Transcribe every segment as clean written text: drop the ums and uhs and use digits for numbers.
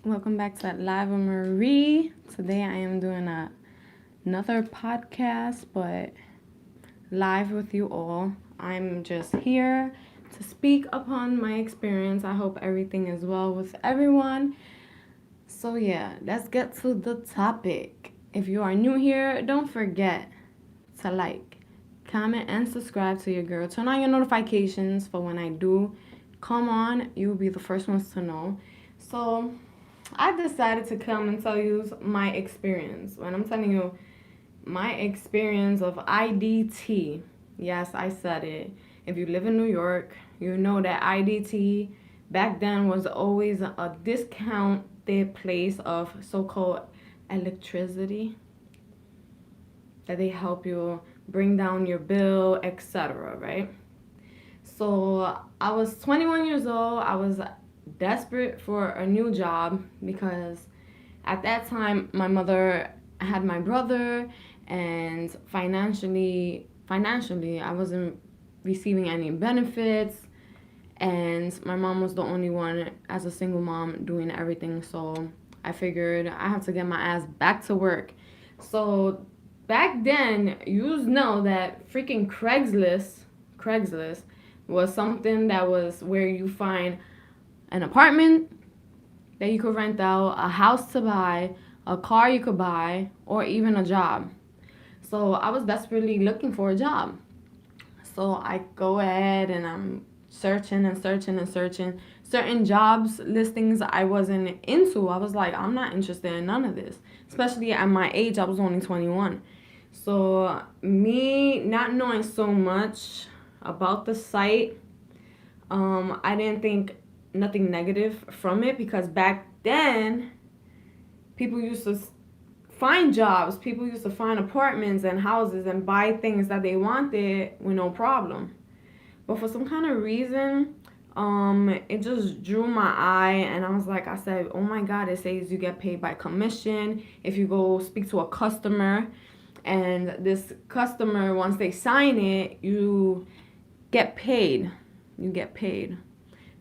Welcome back to Livewithmarie. Today I am doing another podcast, but live with you all. I'm just here to speak upon my experience. I hope everything is well with everyone. So yeah, let's get to the topic. If you are new here, don't forget to like, comment, and subscribe to your girl. Turn on your notifications for when I do come on. You will be the first ones to know. So I decided to come and tell you my experience. When I'm telling you my experience of IDT, yes, I said it. If you live in New York, you know that IDT back then was always a discounted place of so-called electricity that they help you bring down your bill, etc., right? So I was 21 years old. I was desperate for a new job because at that time my mother had my brother, and financially I wasn't receiving any benefits, and my mom was the only one as a single mom doing everything. So I figured I have to get my ass back to work. So back then, you know that freaking Craigslist was something that was where you find an apartment that you could rent out, a house to buy, a car you could buy, or even a job. So I was desperately looking for a job. So I go ahead and I'm searching and searching and searching. Certain jobs listings I wasn't into. I was like, I'm not interested in none of this. Especially at my age, I was only 21. So me not knowing so much about the site, I didn't think nothing negative from it, because back then people used to find jobs, people used to find apartments and houses and buy things that they wanted with no problem. But for some kind of reason, it just drew my eye, and I was like, I said, oh my God, it says you get paid by commission if you go speak to a customer, and this customer, once they sign it, you get paid. You get paid.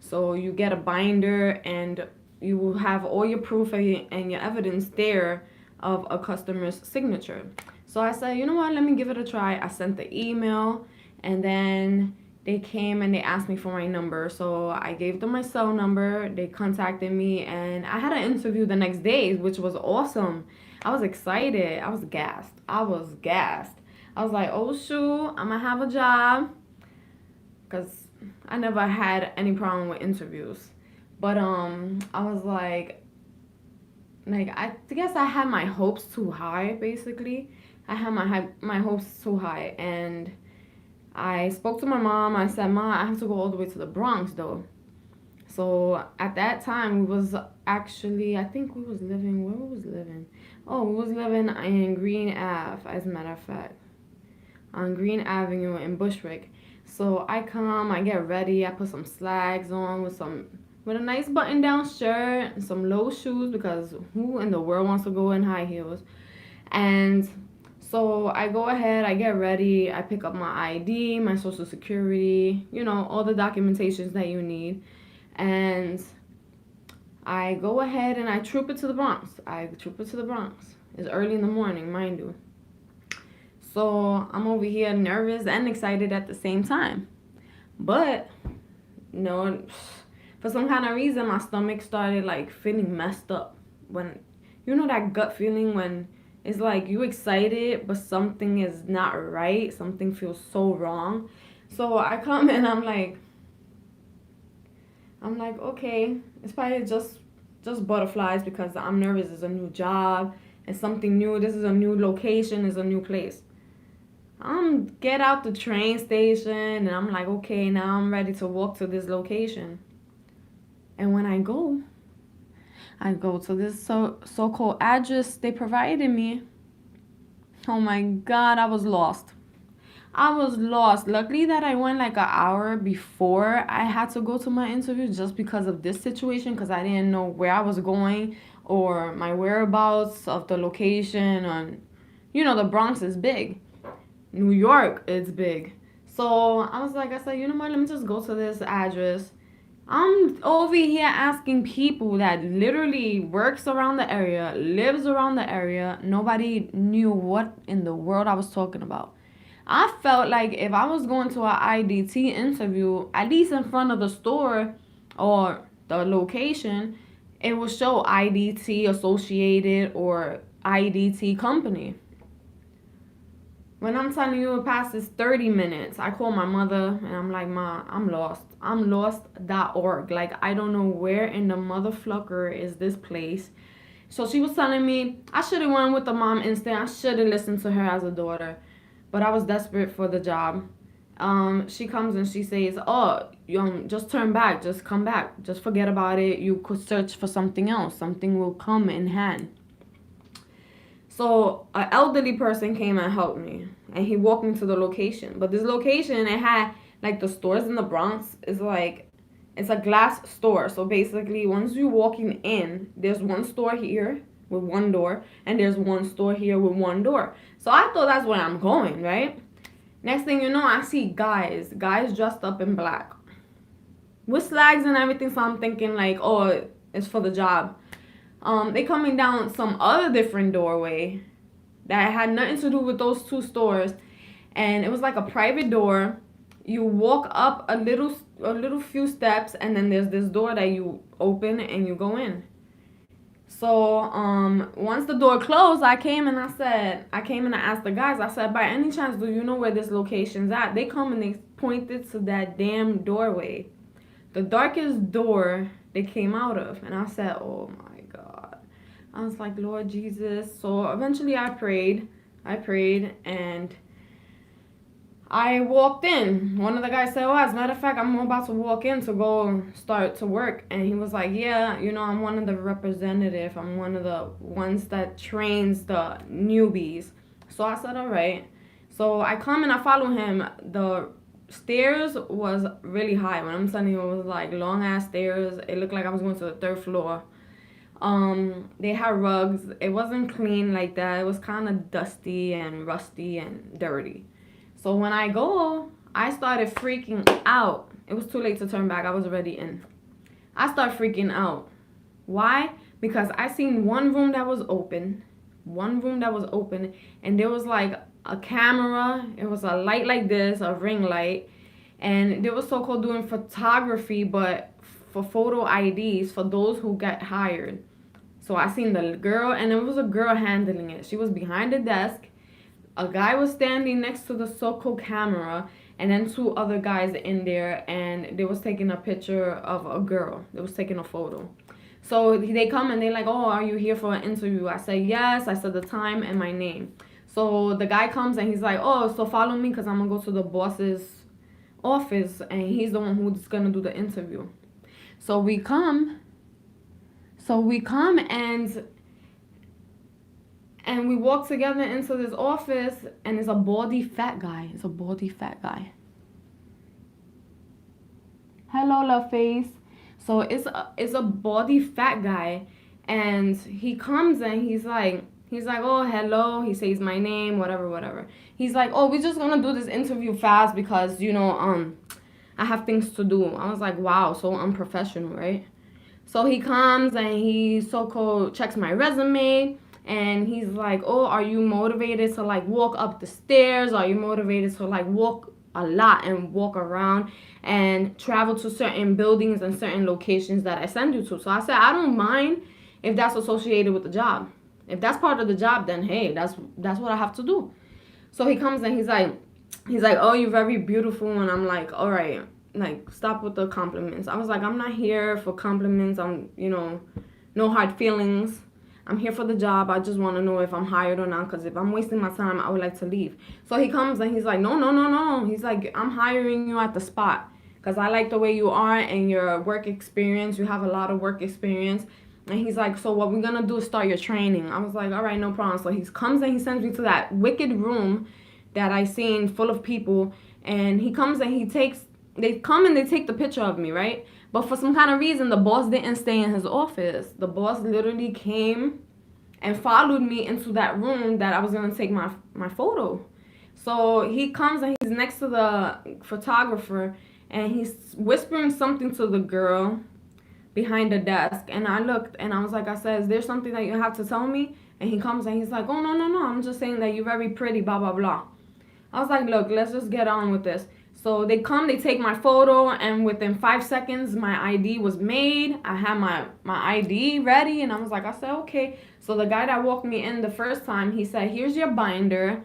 So you get a binder, and you will have all your proof and your evidence there of a customer's signature. So I said, you know what, let me give it a try. I sent the email, and then they came and they asked me for my number. So I gave them my cell number. They contacted me, and I had an interview the next day, which was awesome. I was excited. I was gassed. I was like, oh shoot, I'm gonna have a job, because I never had any problem with interviews. But I was like I guess I had my hopes too high. Basically, I had my hopes too high, and I spoke to my mom. I said, "Ma, I have to go all the way to the Bronx, though." So at that time, we was actually, I think we was living, where we was living? Oh, we was living in Green Ave, as a matter of fact, on Green Avenue in Bushwick. So I come, I get ready, I put some slags on with a nice button-down shirt and some low shoes, because who in the world wants to go in high heels? And so I go ahead, I get ready, I pick up my ID, my social security, all the documentations that you need. And I go ahead and I troop it to the Bronx. It's early in the morning, mind you. So I'm over here nervous and excited at the same time. But, for some kind of reason, my stomach started feeling messed up. When, that gut feeling when it's like you excited, but something is not right. Something feels so wrong. So I come and I'm like, okay, it's probably just butterflies, because I'm nervous. It's a new job. It's something new. This is a new location. It's a new place. Get out the train station, and I'm like, okay, now I'm ready to walk to this location. And when I go to this so-called address they provided me. Oh my God, I was lost. Luckily that I went an hour before I had to go to my interview, just because of this situation, because I didn't know where I was going or my whereabouts of the location. And the Bronx is big. New York is big. So I said, you know what, let me just go to this address. I'm over here asking people that literally works around the area, lives around the area. Nobody knew what in the world I was talking about. I felt like if I was going to an IDT interview, at least in front of the store or the location, it would show IDT associated or IDT company. When I'm telling you it passes 30 minutes, I call my mother and I'm like, Ma, I'm lost. I'm lost.org. Like, I don't know where in the motherfucker is this place. So she was telling me I should have went with the mom instinct. I should have listened to her as a daughter. But I was desperate for the job. She comes and she says, oh, just turn back. Just come back. Just forget about it. You could search for something else. Something will come in hand. So an elderly person came and helped me, and he walked me to the location. But this location, it had like the stores in the Bronx is like, it's a glass store. So basically, once you're walking in, there's one store here with one door, and there's one store here with one door. So I thought that's where I'm going, right? Next thing you know, I see guys dressed up in black with flags and everything. So I'm thinking like, oh, it's for the job. They coming down some other different doorway that had nothing to do with those two stores, and it was like a private door. You walk up a little few steps, and then there's this door that you open and you go in. So once the door closed, I came and I asked the guys. I said, by any chance, do you know where this location's at? They come and they pointed to that damn doorway, the darkest door they came out of, and I said, oh my. I was like, Lord Jesus. So eventually I prayed, and I walked in. One of the guys said, as a matter of fact, I'm about to walk in to go start to work. And he was like, yeah, I'm one of the representatives. I'm one of the ones that trains the newbies. So I said, all right. So I come and I follow him. The stairs was really high. When I'm telling you, it was like long ass stairs. It looked like I was going to the third floor. They had rugs. It wasn't clean like that. It was kind of dusty and rusty and dirty. So when I go, I started freaking out. It was too late to turn back. I was already in. I started freaking out. Why? Because I seen one room that was open, and there was like a camera. It was a light like this, a ring light, and they were so-called doing photography, but for photo IDs for those who get hired. So I seen the girl, and it was a girl handling it. She was behind the desk. A guy was standing next to the so-called camera, and then two other guys in there, and they was taking a picture of a girl. They was taking a photo. So they come and they like, oh, are you here for an interview? I said, yes. I said the time and my name. So the guy comes and he's like, oh, so follow me because I'm going to go to the boss's office, and he's the one who's going to do the interview. So we come and we walk together into this office, and it's a baldy fat guy. Hello, love face. So it's a baldy fat guy, and he comes and he's like, oh, hello. He says my name, whatever. He's like, oh, we're just gonna do this interview fast because I have things to do. I was like, wow, so unprofessional, right? So he comes and he so-called checks my resume, and he's like, oh, are you motivated to like walk up the stairs? Are you motivated to like walk a lot and walk around and travel to certain buildings and certain locations that I send you to? So I said, I don't mind if that's associated with the job. If that's part of the job, then hey, that's what I have to do. So he comes and he's like, oh, you're very beautiful. And I'm like, all right. Like, stop with the compliments. I was like, I'm not here for compliments. I'm, no hard feelings. I'm here for the job. I just want to know if I'm hired or not, because if I'm wasting my time, I would like to leave. So he comes and he's like, no. He's like, I'm hiring you at the spot because I like the way you are and your work experience. You have a lot of work experience. And he's like, so what we're going to do is start your training. I was like, all right, no problem. So he comes and he sends me to that wicked room that I seen full of people. And he comes and they come and they take the picture of me, right? But for some kind of reason, the boss didn't stay in his office. The boss literally came and followed me into that room that I was going to take my photo. So he comes and he's next to the photographer, and he's whispering something to the girl behind the desk. And I looked and I was like, I said, is there something that you have to tell me? And he comes and he's like, oh, no, I'm just saying that you're very pretty, blah, blah, blah. I was like, look, let's just get on with this. So they come, they take my photo, and within 5 seconds, my ID was made. I had my ID ready, and I was like, I said, okay. So the guy that walked me in the first time, he said, here's your binder,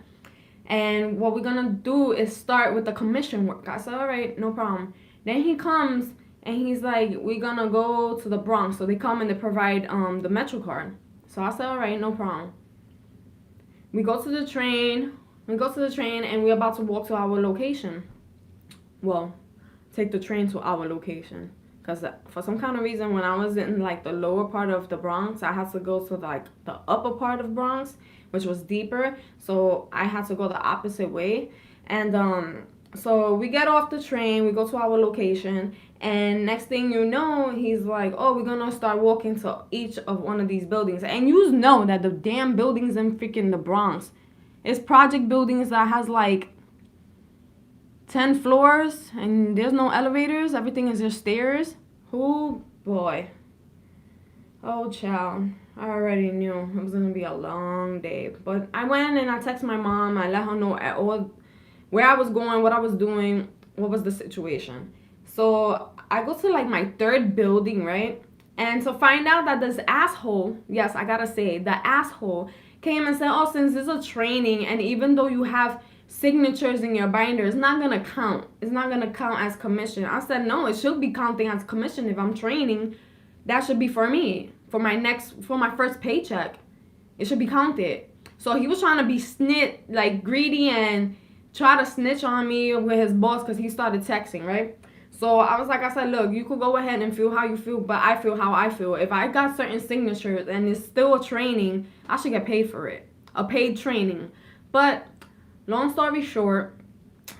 and what we're gonna do is start with the commission work. I said, all right, no problem. Then he comes, and he's like, we're gonna go to the Bronx. So they come and they provide the Metro card. So I said, all right, no problem. We go to the train, and we're about to walk to our location. Well, take the train to our location. Because for some kind of reason, when I was in like the lower part of the Bronx, I had to go to like the upper part of Bronx, which was deeper. So I had to go the opposite way. And so we get off the train, we go to our location, and next thing you know, he's like, oh, we're gonna start walking to each of one of these buildings. And you know that the damn buildings in freaking the Bronx, it's project buildings that has like 10 floors and there's no elevators. Everything is just stairs. Oh boy. Oh child. I already knew it was gonna be a long day. But I went and I texted my mom. I let her know at all where I was going, what I was doing, what was the situation. So I go to like my third building, right? And to find out that this asshole, yes, I gotta say, the asshole came and said, oh, since this is a training, and even though you have signatures in your binder, it's not gonna count. It's not gonna count as commission. I said, no, it should be counting as commission. If I'm training, that should be for me, for my first paycheck. It should be counted. So he was trying to be like greedy and try to snitch on me with his boss because he started texting, right? So I said, look, you could go ahead and feel how you feel, but I feel how I feel. If I got certain signatures and it's still a training, I should get paid for it. A paid training. But long story short,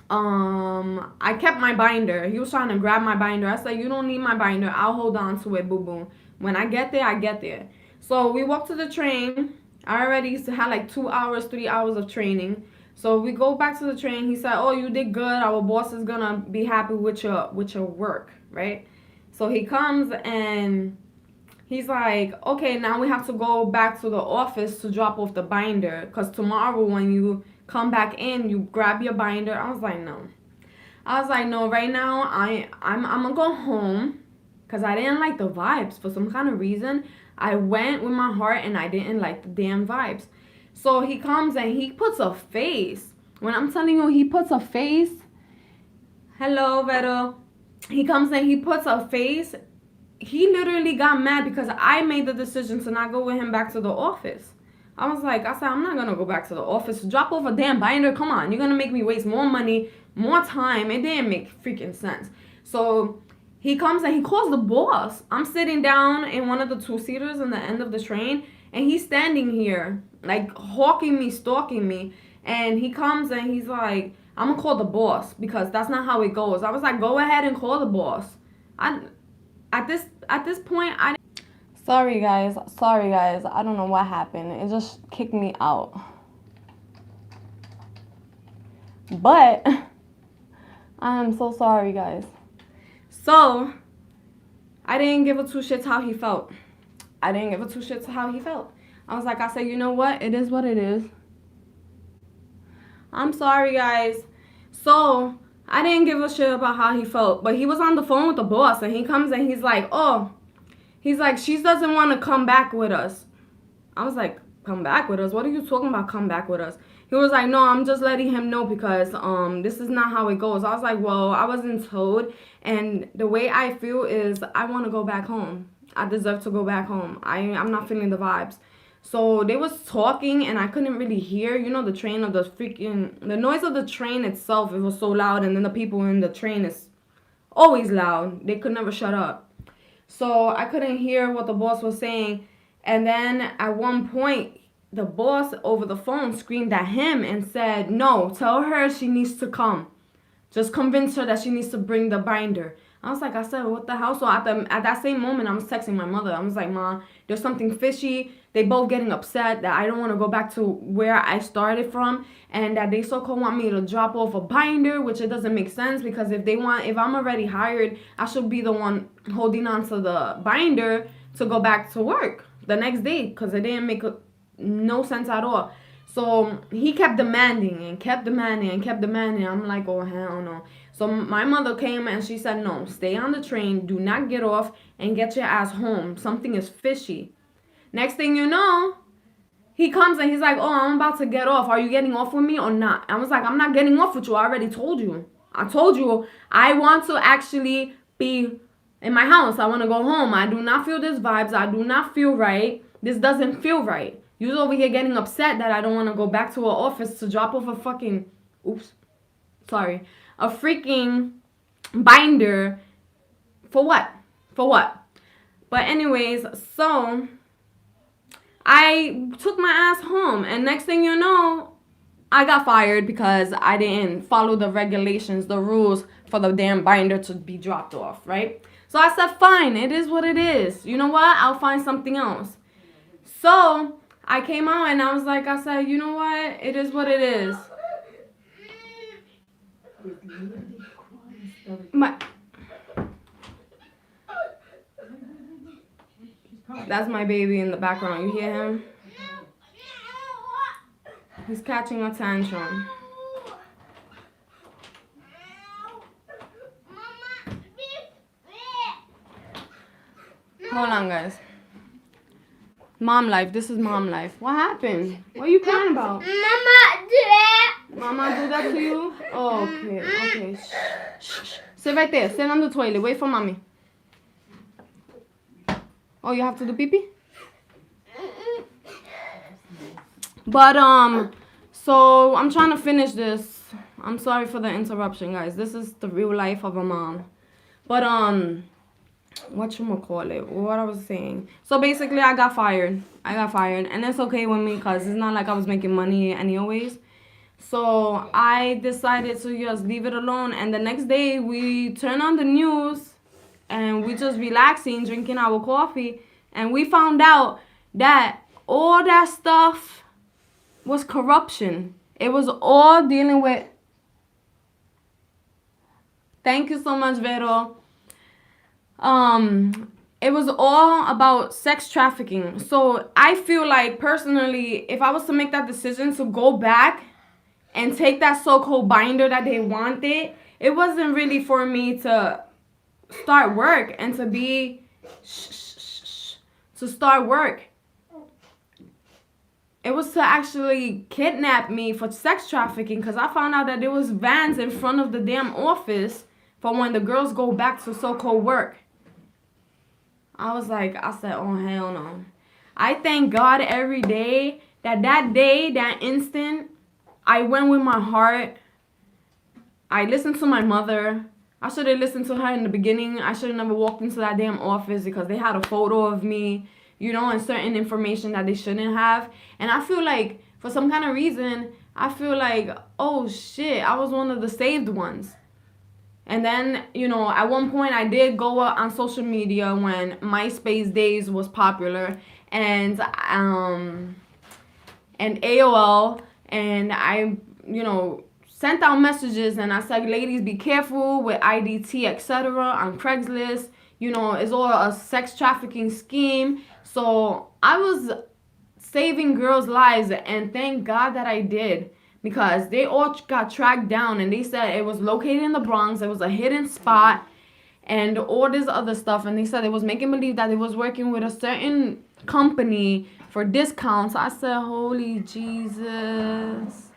I kept my binder. He was trying to grab my binder. I said, you don't need my binder. I'll hold on to it, boo-boo. When I get there, I get there. So we walked to the train. I already used to have like 2 hours, 3 hours of training. So we go back to the train. He said, oh, you did good. Our boss is going to be happy with your work, right? So he comes and he's like, okay, now we have to go back to the office to drop off the binder. Because tomorrow when you come back in, you grab your binder. I was like, no. Right now I'm going to go home because I didn't like the vibes. For some kind of reason, I went with my heart and I didn't like the damn vibes. So he comes and he puts a face. When I'm telling you, he puts a face. Hello, Vero. He comes and he puts a face. He literally got mad because I made the decision to not go with him back to the office. I said, I'm not going to go back to the office. Drop off a damn binder. Come on. You're going to make me waste more money, more time. It didn't make freaking sense. So he comes and he calls the boss. I'm sitting down in one of the two-seaters in the end of the train. And he's standing here, like, hawking me, stalking me. And he comes and he's like, I'm going to call the boss because that's not how it goes. I was like, go ahead and call the boss. At this point, Sorry, guys. I don't know what happened. It just kicked me out. But I'm so sorry, guys. So, I didn't give a two shits how he felt. I said, you know what? It is what it is. I'm sorry, guys. So, I didn't give a shit about how he felt. But he was on the phone with the boss. And he comes and he's like, she doesn't want to come back with us. I was like, come back with us? What are you talking about, come back with us? He was like, no, I'm just letting him know because this is not how it goes. I was like, well, I wasn't told. And the way I feel is I want to go back home. I deserve to go back home. I'm not feeling the vibes. So they was talking and I couldn't really hear, the the noise of the train itself. It was so loud, and then the people in the train is always loud. They could never shut up. So I couldn't hear what the boss was saying. And then at one point, the boss over the phone screamed at him and said, no, tell her she needs to come. Just convince her that she needs to bring the binder. I was like, I said, what the hell? So at that same moment, I was texting my mother. I was like, Ma, there's something fishy. They both getting upset that I don't want to go back to where I started from, and that they so-called want me to drop off a binder, which it doesn't make sense, because if I'm already hired, I should be the one holding on to the binder to go back to work the next day, because it didn't make no sense at all. So he kept demanding and kept demanding and kept demanding. I'm like, oh, hell no. So my mother came and she said, no, stay on the train. Do not get off and get your ass home. Something is fishy. Next thing you know, he comes and he's like, oh, I'm about to get off. Are you getting off with me or not? I was like, I'm not getting off with you. I already told you. I told you I want to actually be in my house. I want to go home. I do not feel this vibes. I do not feel right. This doesn't feel right. You're over here getting upset that I don't want to go back to her office to drop off a fucking, a freaking binder. For what? For what? But anyways, so I took my ass home, and next thing you know, I got fired because I didn't follow the regulations, the rules for the damn binder to be dropped off, right? So I said, fine, it is what it is. You know what? I'll find something else. So I came out and I was like, I said, you know what? It is what it is. That's my baby in the background. You hear him? He's catching a tantrum. Hold on, guys. Mom life. This is mom life. What happened? What are you crying about? Mama, do that. Mama do that to you? Oh, okay. Okay. Shh. Sit right there. Sit on the toilet. Wait for mommy. Oh, you have to do pee-pee? But, so I'm trying to finish this. I'm sorry for the interruption, guys. This is the real life of a mom. But, whatchamacallit? What I was saying. So basically, I got fired. And it's okay with me because it's not like I was making money anyways. So I decided to just leave it alone. And the next day, we turned on the news and we just relaxing, drinking our coffee. And we found out that all that stuff was corruption. It was all dealing with... Thank you so much, Vero. It was all about sex trafficking. So I feel like personally, if I was to make that decision to go back and take that so-called binder that they wanted, it wasn't really for me to start work and to be to start work. It was to actually kidnap me for sex trafficking, because I found out that there was vans in front of the damn office for when the girls go back to so-called work. I said, oh, hell no. I thank God every day, that instant, I went with my heart. I listened to my mother. I should have listened to her in the beginning. I should have never walked into that damn office because they had a photo of me, and certain information that they shouldn't have. And I feel like, for some kind of reason, I feel like, oh shit, I was one of the saved ones. And then, at one point I did go on social media when MySpace days was popular, and AOL, and I, sent out messages and I said, ladies, be careful with IDT, etc. on Craigslist. It's all a sex trafficking scheme. So I was saving girls' lives, and thank God that I did. Because they all got tracked down, and they said it was located in the Bronx. It was a hidden spot and all this other stuff. And they said it was making believe that it was working with a certain company for discounts. I said, holy Jesus.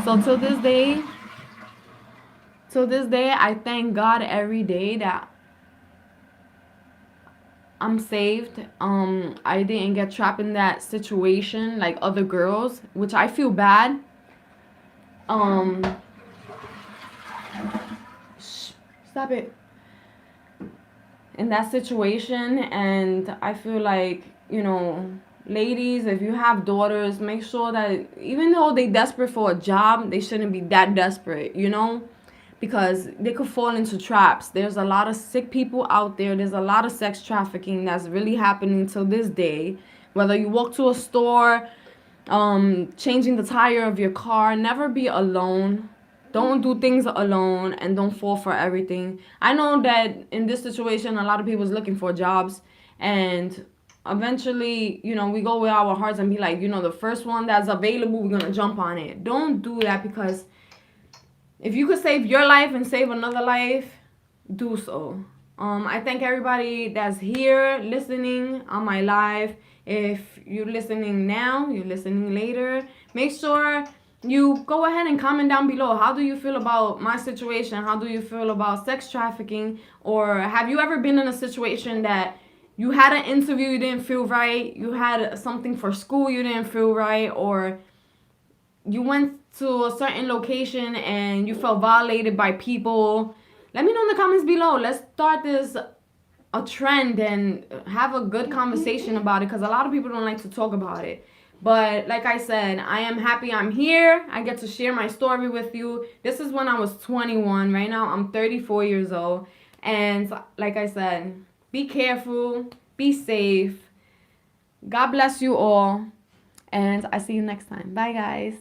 So till this day, I thank God every day that I'm saved. I didn't get trapped in that situation like other girls, which I feel bad. Stop it. In that situation, and I feel like, ladies, if you have daughters, make sure that even though they desperate for a job, they shouldn't be that desperate, because they could fall into traps. There's a lot of sick people out there. There's a lot of sex trafficking that's really happening till this day. Whether you walk to a store, changing the tire of your car, never be alone. Don't do things alone, and don't fall for everything. I know that in this situation, a lot of people is looking for jobs, and eventually, we go with our hearts and be like, the first one that's available, we're gonna jump on it. Don't do that, because if you could save your life and save another life, do so. I thank everybody that's here listening on my live. If you're listening now, you're listening later, make sure you go ahead and comment down below. How do you feel about my situation? How do you feel about sex trafficking? Or have you ever been in a situation that you had an interview, you didn't feel right, you had something for school, you didn't feel right, or you went to a certain location and you felt violated by people? Let me know in the comments below. Let's start this a trend and have a good conversation about it, because a lot of people don't like to talk about it. But like I said, I am happy I'm here. I get to share my story with you. This is when I was 21. Right now I'm 34 years old. And like I said, be careful, be safe. God bless you all. And I see you next time. Bye, guys.